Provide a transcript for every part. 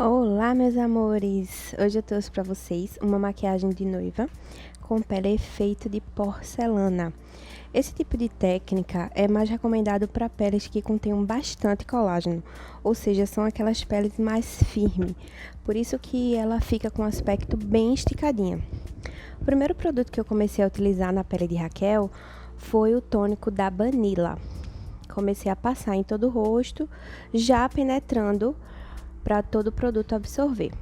Olá, meus amores! Hoje eu trouxe para vocês uma maquiagem de noiva com pele efeito de porcelana. Esse tipo de técnica é mais recomendado para peles que contenham bastante colágeno, ou seja, são aquelas peles mais firmes, por isso que ela fica com um aspecto bem esticadinha. O primeiro produto que eu comecei a utilizar na pele de Raquel foi o tônico da Banila. Comecei a passar em todo o rosto, já penetrando para todo o produto absorver.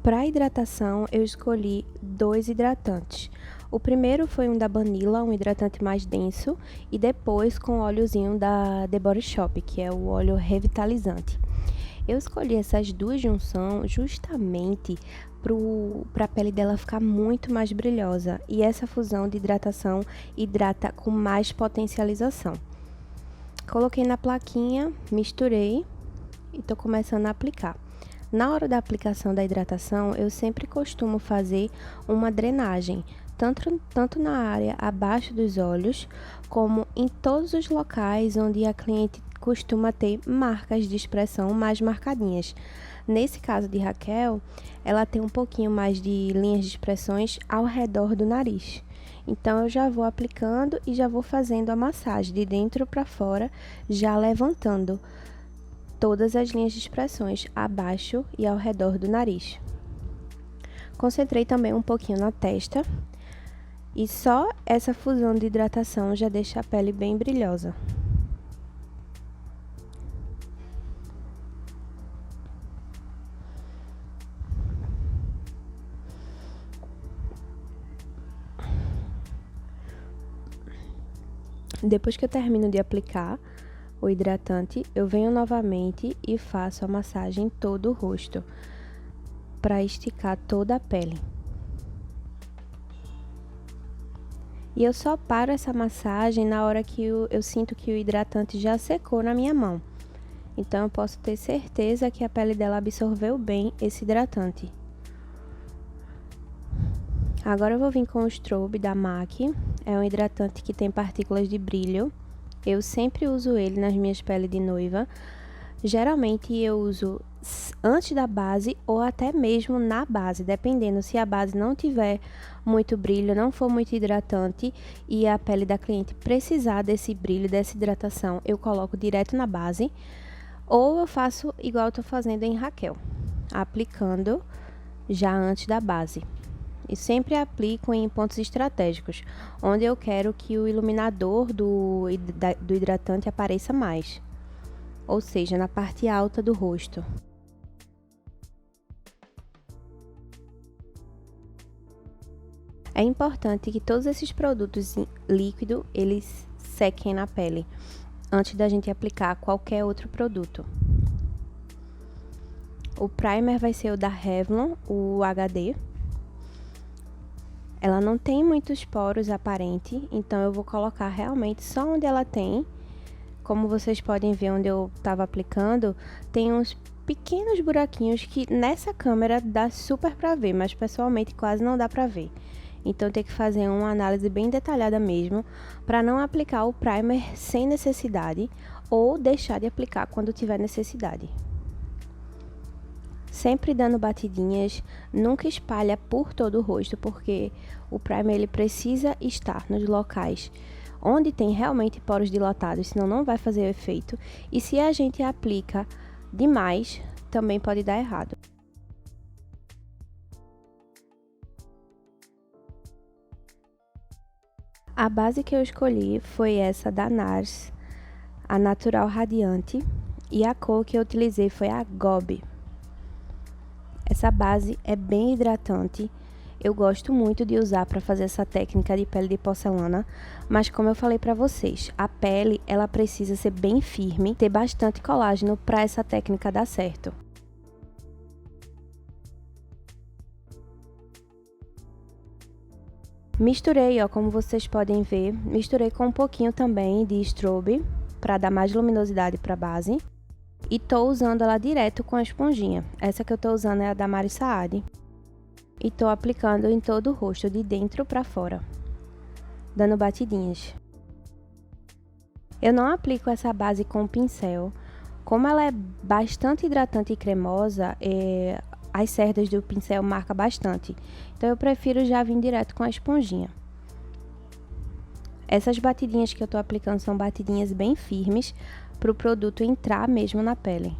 Para hidratação, eu escolhi 2 hidratantes. O primeiro foi um da Banila, um hidratante mais denso, e depois com o óleozinho da The Body Shop, que é o óleo revitalizante. Eu escolhi essas duas junções justamente para a pele dela ficar muito mais brilhosa, e essa fusão de hidratação hidrata com mais potencialização. Coloquei na plaquinha, misturei e tô começando a aplicar. Na hora da aplicação da hidratação, eu sempre costumo fazer uma drenagem, tanto na área abaixo dos olhos, como em todos os locais onde a cliente costuma ter marcas de expressão mais marcadinhas. Nesse caso de Raquel, ela tem um pouquinho mais de linhas de expressões ao redor do nariz. Então, eu já vou aplicando e já vou fazendo a massagem de dentro para fora, já levantando todas as linhas de expressões abaixo e ao redor do nariz. Concentrei também um pouquinho na testa e só essa fusão de hidratação já deixa a pele bem brilhosa. Depois que eu termino de aplicar o hidratante, eu venho novamente e faço a massagem em todo o rosto, para esticar toda a pele. E eu só paro essa massagem na hora que eu sinto que o hidratante já secou na minha mão. Então, eu posso ter certeza que a pele dela absorveu bem esse hidratante. Agora eu vou vir com o Strobe da MAC, é um hidratante que tem partículas de brilho. Eu sempre uso ele nas minhas peles de noiva. Geralmente eu uso antes da base ou até mesmo na base, dependendo se a base não tiver muito brilho, não for muito hidratante e a pele da cliente precisar desse brilho, dessa hidratação, eu coloco direto na base. Ou eu faço igual eu tô fazendo em Raquel, aplicando já antes da base. E sempre aplico em pontos estratégicos, onde eu quero que o iluminador do hidratante apareça mais, ou seja, na parte alta do rosto. É importante que todos esses produtos líquidos, eles sequem na pele, antes da gente aplicar qualquer outro produto. O primer vai ser o da Revlon, o HD. Ela não tem muitos poros aparentes, então eu vou colocar realmente só onde ela tem. Como vocês podem ver onde eu estava aplicando, tem uns pequenos buraquinhos que nessa câmera dá super pra ver, mas pessoalmente quase não dá pra ver. Então tem que fazer uma análise bem detalhada mesmo, para não aplicar o primer sem necessidade ou deixar de aplicar quando tiver necessidade. Sempre dando batidinhas, nunca espalha por todo o rosto, porque o primer ele precisa estar nos locais onde tem realmente poros dilatados, senão não vai fazer o efeito. E se a gente aplica demais, também pode dar errado. A base que eu escolhi foi essa da NARS, a Natural Radiante, e a cor que eu utilizei foi a Gobi. Essa base é bem hidratante, eu gosto muito de usar para fazer essa técnica de pele de porcelana, mas como eu falei para vocês, a pele ela precisa ser bem firme, ter bastante colágeno para essa técnica dar certo. Misturei, ó, como vocês podem ver, misturei com um pouquinho também de Strobe para dar mais luminosidade para a base. E tô usando ela direto com a esponjinha. Essa que eu tô usando é a da Mari Saad. E tô aplicando em todo o rosto, de dentro pra fora, dando batidinhas. Eu não aplico essa base com o pincel. Como ela é bastante hidratante e cremosa, as cerdas do pincel marcam bastante. Então eu prefiro já vir direto com a esponjinha. Essas batidinhas que eu tô aplicando são batidinhas bem firmes para o produto entrar mesmo na pele.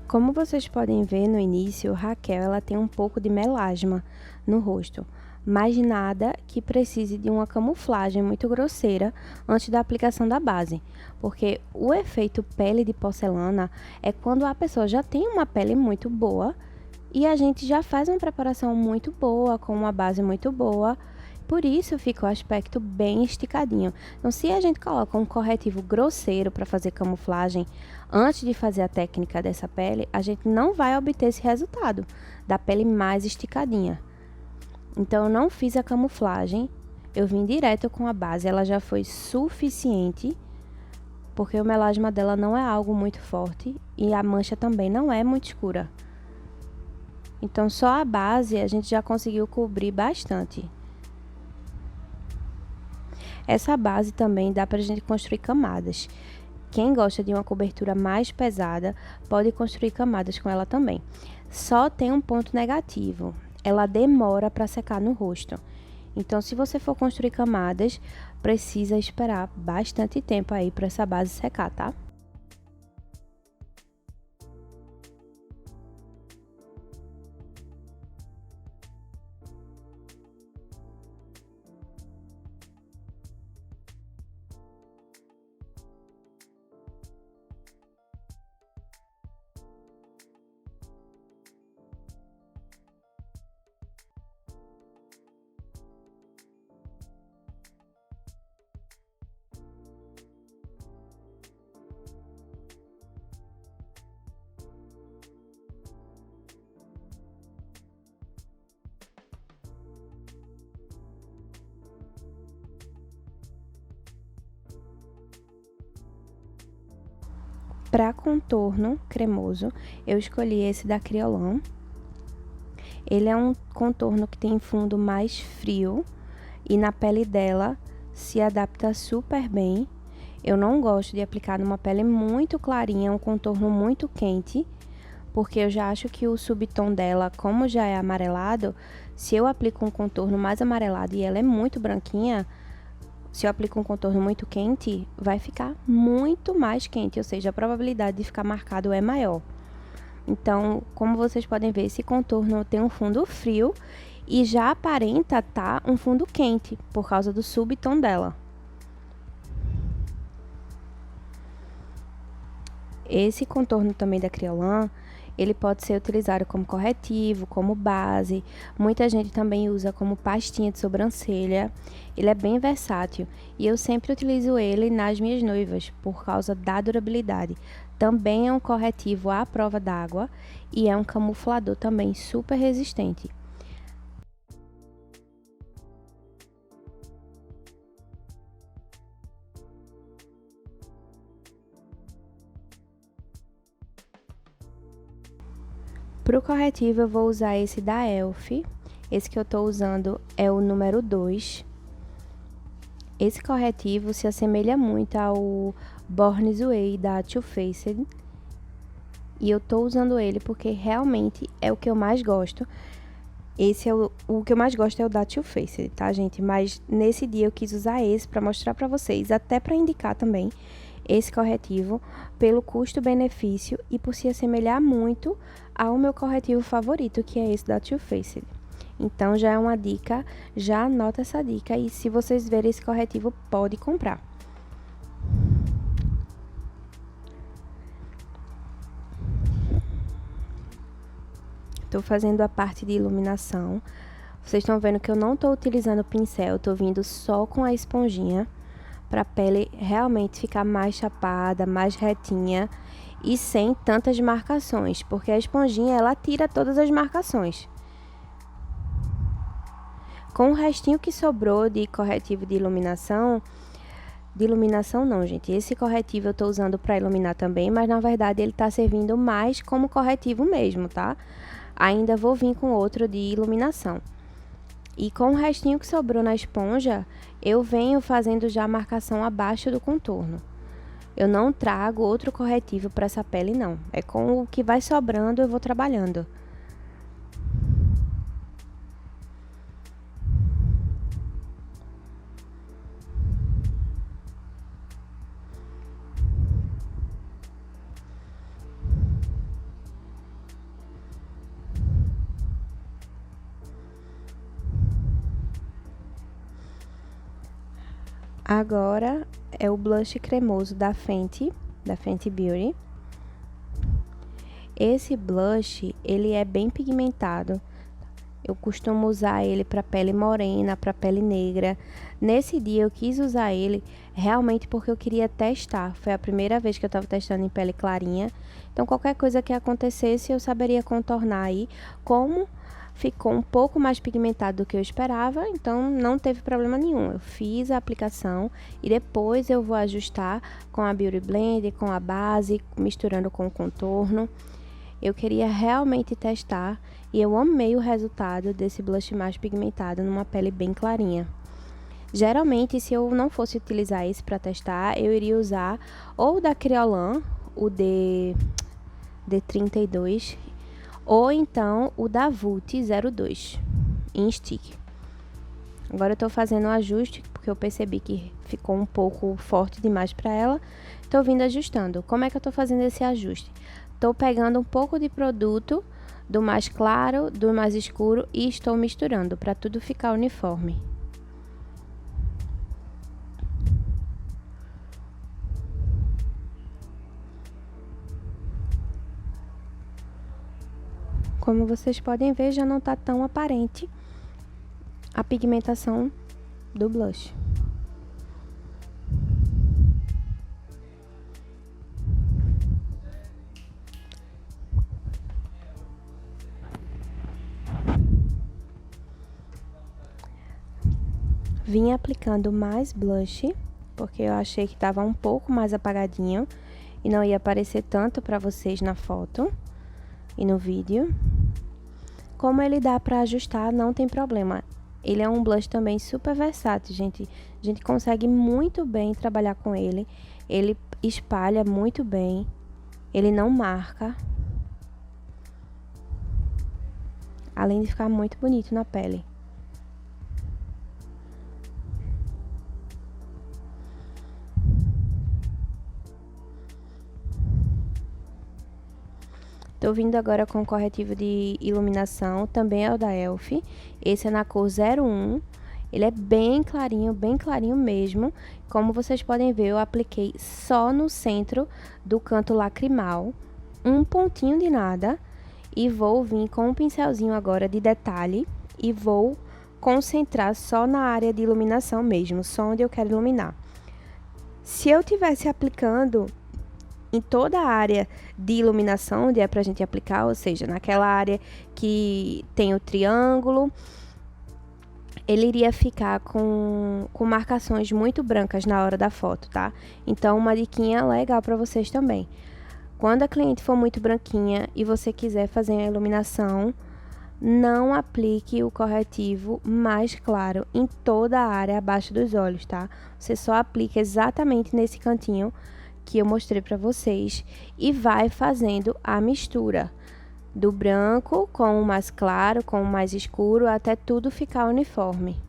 Como vocês podem ver no início, Raquel ela tem um pouco de melasma no rosto, mas nada que precise de uma camuflagem muito grosseira antes da aplicação da base, porque o efeito pele de porcelana é quando a pessoa já tem uma pele muito boa e a gente já faz uma preparação muito boa, com uma base muito boa. Por isso fica o aspecto bem esticadinho. Então, se a gente coloca um corretivo grosseiro para fazer camuflagem antes de fazer a técnica dessa pele, a gente não vai obter esse resultado da pele mais esticadinha. Então, eu não fiz a camuflagem, eu vim direto com a base, ela já foi suficiente, porque o melasma dela não é algo muito forte e a mancha também não é muito escura. Então, só a base a gente já conseguiu cobrir bastante. Essa base também dá pra gente construir camadas. Quem gosta de uma cobertura mais pesada, pode construir camadas com ela também. Só tem um ponto negativo, ela demora para secar no rosto. Então, se você for construir camadas, precisa esperar bastante tempo aí para essa base secar, tá? Para contorno cremoso, eu escolhi esse da Kryolan. Ele é um contorno que tem fundo mais frio e na pele dela se adapta super bem. Eu não gosto de aplicar numa pele muito clarinha, um contorno muito quente, porque eu já acho que o subtom dela, como já é amarelado, se eu aplico um contorno mais amarelado e ela é muito branquinha, se eu aplico um contorno muito quente, vai ficar muito mais quente, ou seja, a probabilidade de ficar marcado é maior. Então, como vocês podem ver, esse contorno tem um fundo frio e já aparenta tá um fundo quente, por causa do subtom dela. Esse contorno também da Kryolan, ele pode ser utilizado como corretivo, como base. Muita gente também usa como pastinha de sobrancelha. Ele é bem versátil e eu sempre utilizo ele nas minhas noivas por causa da durabilidade. Também é um corretivo à prova d'água e é um camuflador também super resistente. Para o corretivo, eu vou usar esse da Elf. Esse que eu estou usando é o número 2. Esse corretivo se assemelha muito ao Born This Way da Too Faced. E eu estou usando ele porque realmente é o que eu mais gosto. Esse é o que eu mais gosto é o da Too Faced, tá, gente? Mas nesse dia eu quis usar esse para mostrar para vocês, até para indicar também esse corretivo pelo custo-benefício e por se assemelhar muito ao meu corretivo favorito, que é esse da Too Faced. Então, já é uma dica, já anota essa dica e se vocês verem esse corretivo, pode comprar. Tô fazendo a parte de iluminação. Vocês estão vendo que eu não tô utilizando pincel, tô vindo só com a esponjinha para a pele realmente ficar mais chapada, mais retinha e sem tantas marcações, porque a esponjinha ela tira todas as marcações. Com o restinho que sobrou de corretivo de iluminação, de iluminação não, gente. Esse corretivo eu tô usando para iluminar também, mas na verdade ele tá servindo mais como corretivo mesmo, tá? Ainda vou vir com outro de iluminação. E com o restinho que sobrou na esponja, eu venho fazendo já a marcação abaixo do contorno. Eu não trago outro corretivo para essa pele, não. É com o que vai sobrando eu vou trabalhando. Agora é o blush cremoso da Fenty Beauty. Esse blush, ele é bem pigmentado. Eu costumo usar ele para pele morena, para pele negra. Nesse dia eu quis usar ele realmente porque eu queria testar. Foi a primeira vez que eu estava testando em pele clarinha. Então qualquer coisa que acontecesse eu saberia contornar aí. Como ficou um pouco mais pigmentado do que eu esperava, então não teve problema nenhum. Eu fiz a aplicação e depois eu vou ajustar com a Beauty Blender, com a base, misturando com o contorno. Eu queria realmente testar e eu amei o resultado desse blush mais pigmentado numa pele bem clarinha. Geralmente, se eu não fosse utilizar esse para testar, eu iria usar ou da Kryolan, o D32, ou então o da Vult 02 em stick. Agora eu tô fazendo o ajuste porque eu percebi que ficou um pouco forte demais para ela. Tô vindo ajustando. Como é que eu tô fazendo esse ajuste? Tô pegando um pouco de produto do mais claro, do mais escuro e estou misturando para tudo ficar uniforme. Como vocês podem ver, já não tá tão aparente a pigmentação do blush. Vim aplicando mais blush, porque eu achei que estava um pouco mais apagadinho e não ia aparecer tanto para vocês na foto e no vídeo. Como ele dá para ajustar, não tem problema. Ele é um blush também super versátil, gente. A gente consegue muito bem trabalhar com ele. Ele espalha muito bem. Ele não marca. Além de ficar muito bonito na pele. Tô vindo agora com o corretivo de iluminação, também é o da Elf. Esse é na cor 01. Ele é bem clarinho mesmo. Como vocês podem ver, eu apliquei só no centro do canto lacrimal, um pontinho de nada. E vou vir com um pincelzinho agora de detalhe e vou concentrar só na área de iluminação mesmo, só onde eu quero iluminar. Se eu tivesse aplicando em toda a área de iluminação onde é pra gente aplicar, ou seja, naquela área que tem o triângulo, ele iria ficar com marcações muito brancas na hora da foto, tá? Então, uma diquinha legal pra vocês também. Quando a cliente for muito branquinha e você quiser fazer a iluminação, não aplique o corretivo mais claro em toda a área abaixo dos olhos, tá? Você só aplica exatamente nesse cantinho que eu mostrei para vocês e vai fazendo a mistura do branco com o mais claro, com o mais escuro, até tudo ficar uniforme.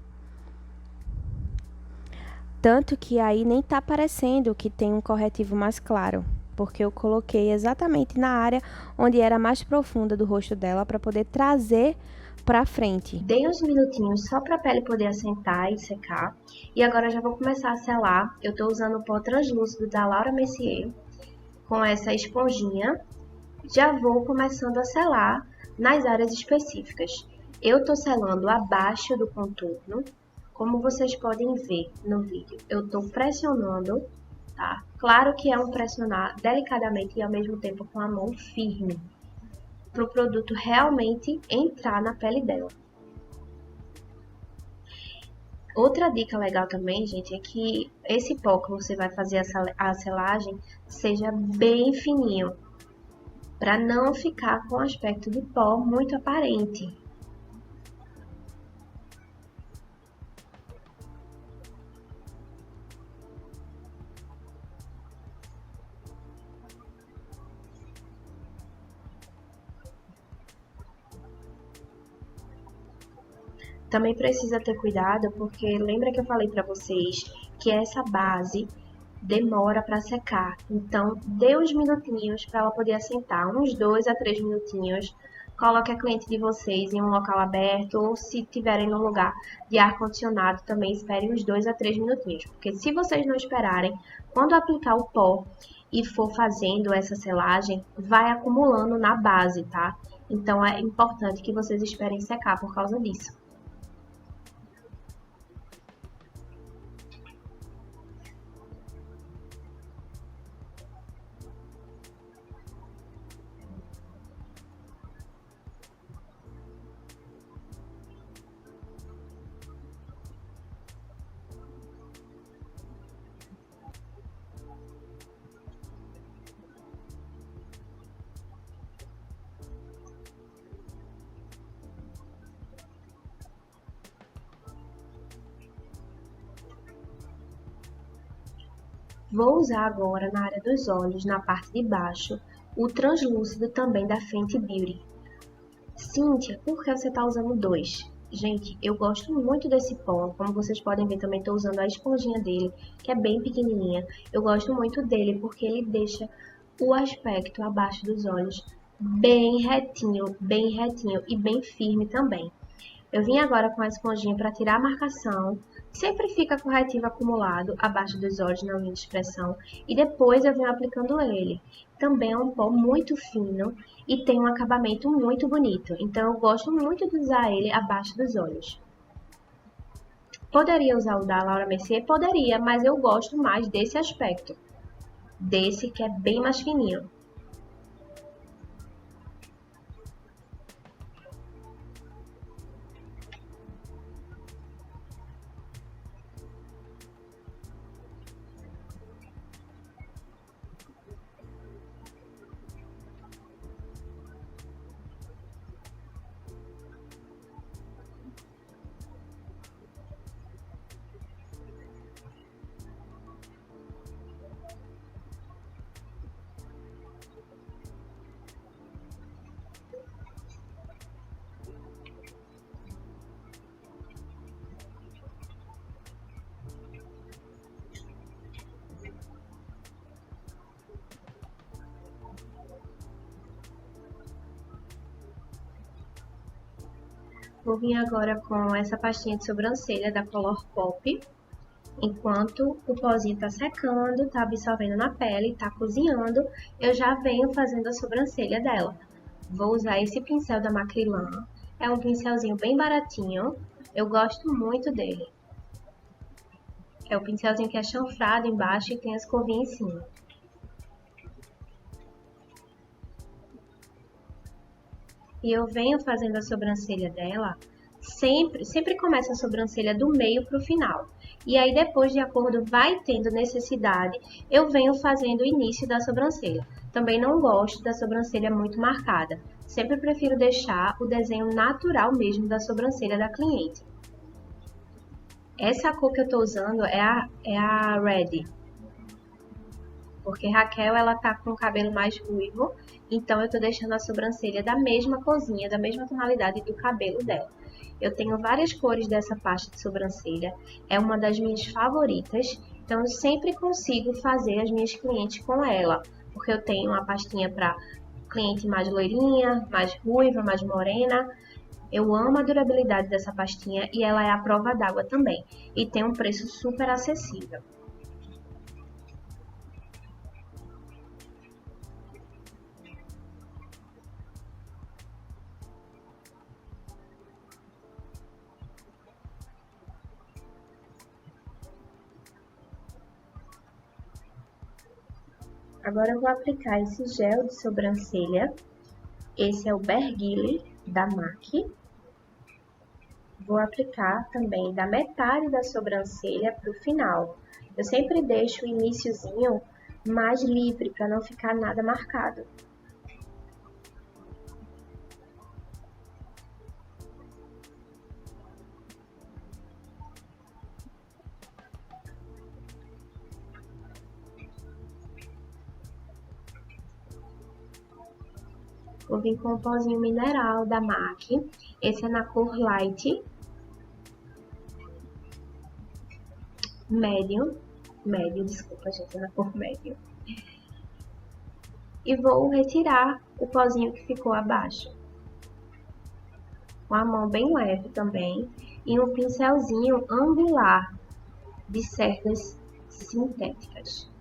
Tanto que aí nem tá parecendo que tem um corretivo mais claro, porque eu coloquei exatamente na área onde era mais profunda do rosto dela para poder trazer pra frente. Dei uns minutinhos só para a pele poder assentar e secar. E agora já vou começar a selar. Eu tô usando o pó translúcido da Laura Mercier com essa esponjinha. Já vou começando a selar nas áreas específicas. Eu tô selando abaixo do contorno. Como vocês podem ver no vídeo, eu tô pressionando, tá? Claro que é um pressionar delicadamente e ao mesmo tempo com a mão firme, para o produto realmente entrar na pele dela. Outra dica legal também, gente, é que esse pó que você vai fazer a selagem seja bem fininho, para não ficar com aspecto de pó muito aparente. Também precisa ter cuidado, porque lembra que eu falei para vocês que essa base demora para secar. Então, dê uns minutinhos para ela poder assentar, uns 2 a 3 minutinhos. Coloque a cliente de vocês em um local aberto ou se tiverem num lugar de ar-condicionado, também espere uns 2 a 3 minutinhos. Porque se vocês não esperarem, quando aplicar o pó e for fazendo essa selagem, vai acumulando na base, tá? Então, é importante que vocês esperem secar por causa disso. Vou usar agora na área dos olhos, na parte de baixo, o translúcido também da Fenty Beauty. Cíntia, por que você está usando dois? Gente, eu gosto muito desse pó, como vocês podem ver também estou usando a esponjinha dele, que é bem pequenininha. Eu gosto muito dele porque ele deixa o aspecto abaixo dos olhos bem retinho e bem firme também. Eu vim agora com a esponjinha para tirar a marcação. Sempre fica corretivo acumulado abaixo dos olhos na linha de expressão. E depois eu venho aplicando ele. Também é um pó muito fino e tem um acabamento muito bonito. Então eu gosto muito de usar ele abaixo dos olhos. Poderia usar o da Laura Mercier? Poderia, mas eu gosto mais desse aspecto. Desse que é bem mais fininho. Vou vir agora com essa pastinha de sobrancelha da Colourpop. Enquanto o pozinho está secando, está absorvendo na pele, está cozinhando, eu já venho fazendo a sobrancelha dela. Vou usar esse pincel da Macrylan. É um pincelzinho bem baratinho. Eu gosto muito dele. É o pincelzinho que é chanfrado embaixo e tem as curvinhas em cima. E eu venho fazendo a sobrancelha dela, sempre começa a sobrancelha do meio para o final. E aí depois, de acordo, vai tendo necessidade, eu venho fazendo o início da sobrancelha. Também não gosto da sobrancelha muito marcada. Sempre prefiro deixar o desenho natural mesmo da sobrancelha da cliente. Essa cor que eu tô usando é a Red. Porque Raquel, ela tá com o cabelo mais ruivo, então eu tô deixando a sobrancelha da mesma corzinha, da mesma tonalidade do cabelo dela. Eu tenho várias cores dessa pasta de sobrancelha, é uma das minhas favoritas, então eu sempre consigo fazer as minhas clientes com ela, porque eu tenho uma pastinha para cliente mais loirinha, mais ruiva, mais morena. Eu amo a durabilidade dessa pastinha e ela é à prova d'água também, e tem um preço super acessível. Agora eu vou aplicar esse gel de sobrancelha. Esse é o Bergili da MAC. vou aplicar também da metade da sobrancelha para o final. Eu sempre deixo o iniciozinho mais livre para não ficar nada marcado. Vou vir com o pozinho mineral da MAC. Esse é na cor Light. Médio, desculpa gente, é na cor médio. E vou retirar o pozinho que ficou abaixo. Com a mão bem leve também. E um pincelzinho angular de cerdas sintéticas.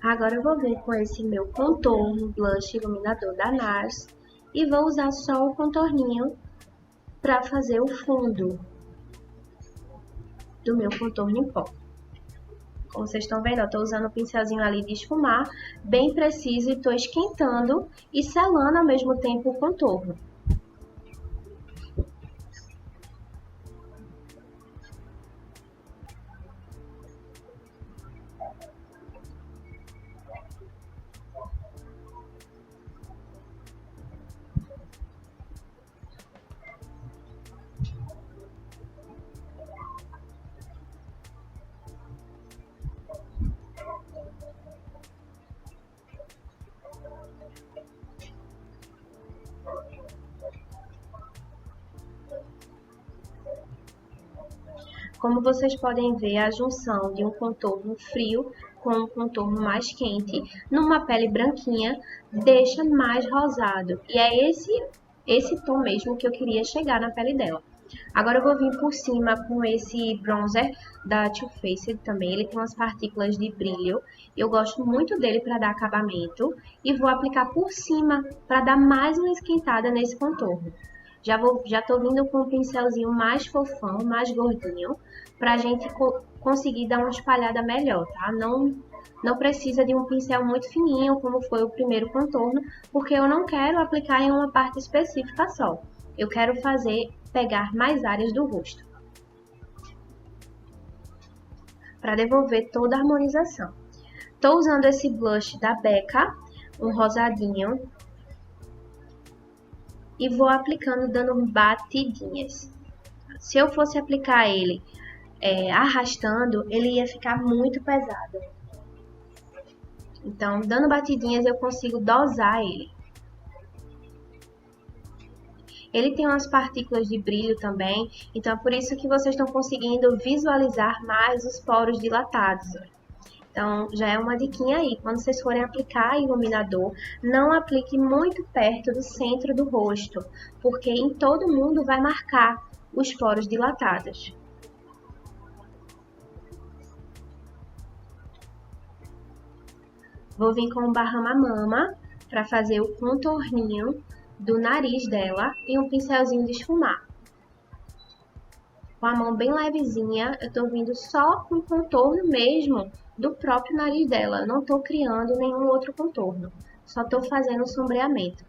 Agora eu vou vir com esse meu contorno, blush iluminador da NARS e vou usar só o contorninho para fazer o fundo do meu contorno em pó. Como vocês estão vendo, eu estou usando o pincelzinho ali de esfumar, bem preciso, e estou esquentando e selando ao mesmo tempo o contorno. Como vocês podem ver, a junção de um contorno frio com um contorno mais quente numa pele branquinha deixa mais rosado. E é esse tom mesmo que eu queria chegar na pele dela. Agora eu vou vir por cima com esse bronzer da Too Faced também. Ele tem umas partículas de brilho. Eu gosto muito dele para dar acabamento. E vou aplicar por cima para dar mais uma esquentada nesse contorno. Já tô vindo com um pincelzinho mais fofão, mais gordinho, pra gente conseguir dar uma espalhada melhor, tá? Não precisa de um pincel muito fininho, como foi o primeiro contorno, porque eu não quero aplicar em uma parte específica só. Eu quero pegar mais áreas do rosto, para devolver toda a harmonização. Tô usando esse blush da Becca, um rosadinho, e vou aplicando dando batidinhas. Se eu fosse aplicar ele arrastando, ele ia ficar muito pesado. Então, dando batidinhas, eu consigo dosar ele. Ele tem umas partículas de brilho também, então é por isso que vocês estão conseguindo visualizar mais os poros dilatados. Então, já é uma diquinha aí. Quando vocês forem aplicar iluminador, não aplique muito perto do centro do rosto, porque em todo mundo vai marcar os poros dilatados. Vou vir com o Bahama Mama para fazer o contorninho do nariz dela e um pincelzinho de esfumar. Com a mão bem levezinha, eu tô vindo só com o contorno mesmo do próprio nariz dela. Não tô criando nenhum outro contorno. Só tô fazendo o sombreamento.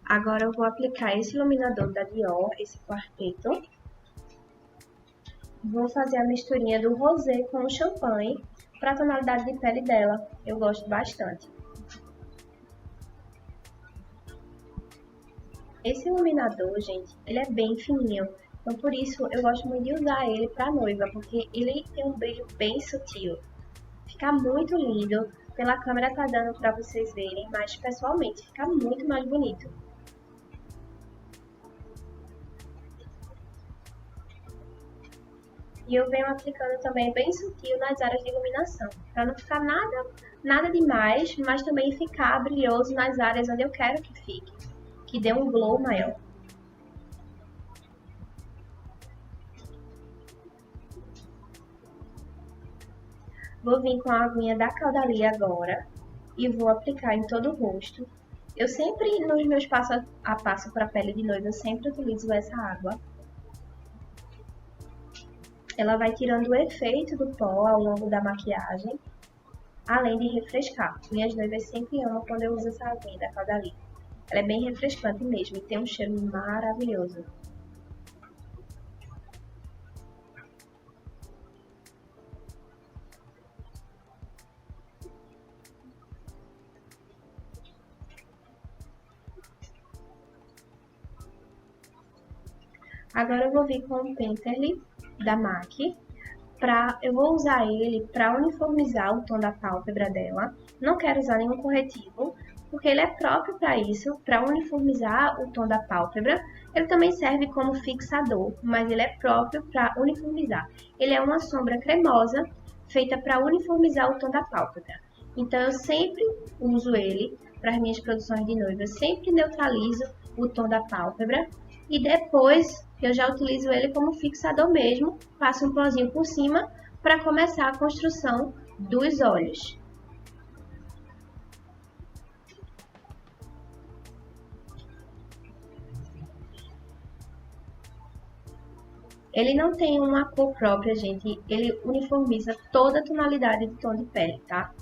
Agora eu vou aplicar esse iluminador da Dior, esse quarteto. Vou fazer a misturinha do rosé com o champanhe para a tonalidade de pele dela. Eu gosto bastante. Esse iluminador, gente, ele é bem fininho. Então, por isso, eu gosto muito de usar ele para noiva, porque ele tem um brilho bem sutil. Fica muito lindo. Pela câmera tá dando para vocês verem, mas pessoalmente fica muito mais bonito. E eu venho aplicando também bem sutil nas áreas de iluminação, para não ficar nada demais, mas também ficar brilhoso nas áreas onde eu quero que fique, que dê um glow maior. Vou vir com a aguinha da Caudalie agora e vou aplicar em todo o rosto. Eu sempre, nos meus passo a passo para a pele de noiva, eu sempre utilizo essa água. Ela vai tirando o efeito do pó ao longo da maquiagem, além de refrescar. Minhas noivas sempre amam quando eu uso essa aguinha da Caudalie. Ela é bem refrescante mesmo e tem um cheiro maravilhoso. Agora eu vou vir com o Painterly da MAC. Eu vou usar ele para uniformizar o tom da pálpebra dela. Não quero usar nenhum corretivo, porque ele é próprio para isso, para uniformizar o tom da pálpebra. Ele também serve como fixador, mas ele é próprio para uniformizar. Ele é uma sombra cremosa, feita para uniformizar o tom da pálpebra. Então eu sempre uso ele para as minhas produções de noiva. Eu sempre neutralizo o tom da pálpebra e depois eu já utilizo ele como fixador mesmo, passo um pozinho por cima para começar a construção dos olhos. Ele não tem uma cor própria, gente, ele uniformiza toda a tonalidade de tom de pele, tá?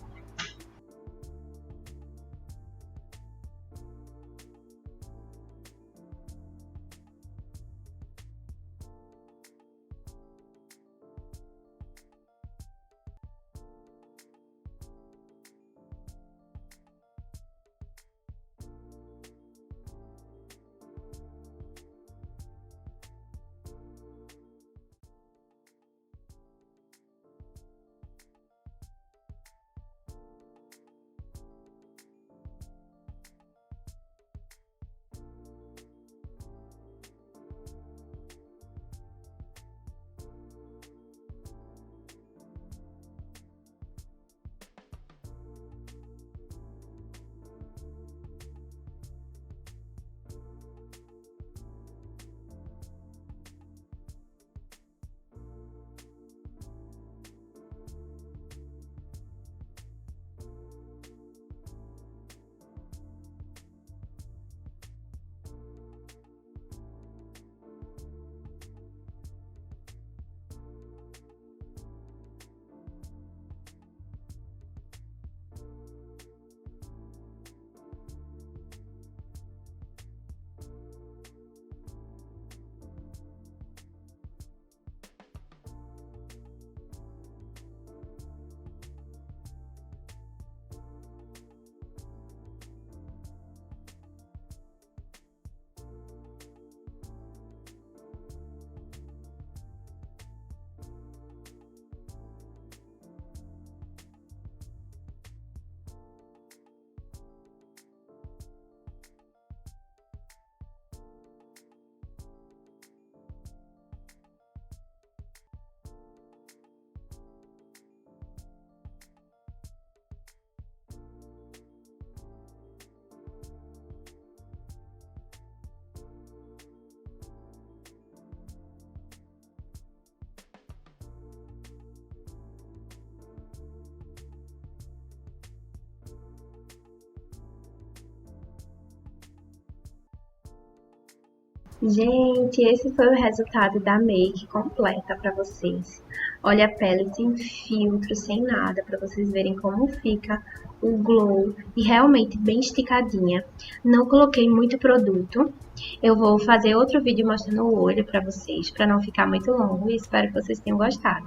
Gente, esse foi o resultado da make completa para vocês. Olha a pele sem filtro, sem nada, para vocês verem como fica o glow e realmente bem esticadinha. Não coloquei muito produto. Eu vou fazer outro vídeo mostrando o olho para vocês, para não ficar muito longo e espero que vocês tenham gostado.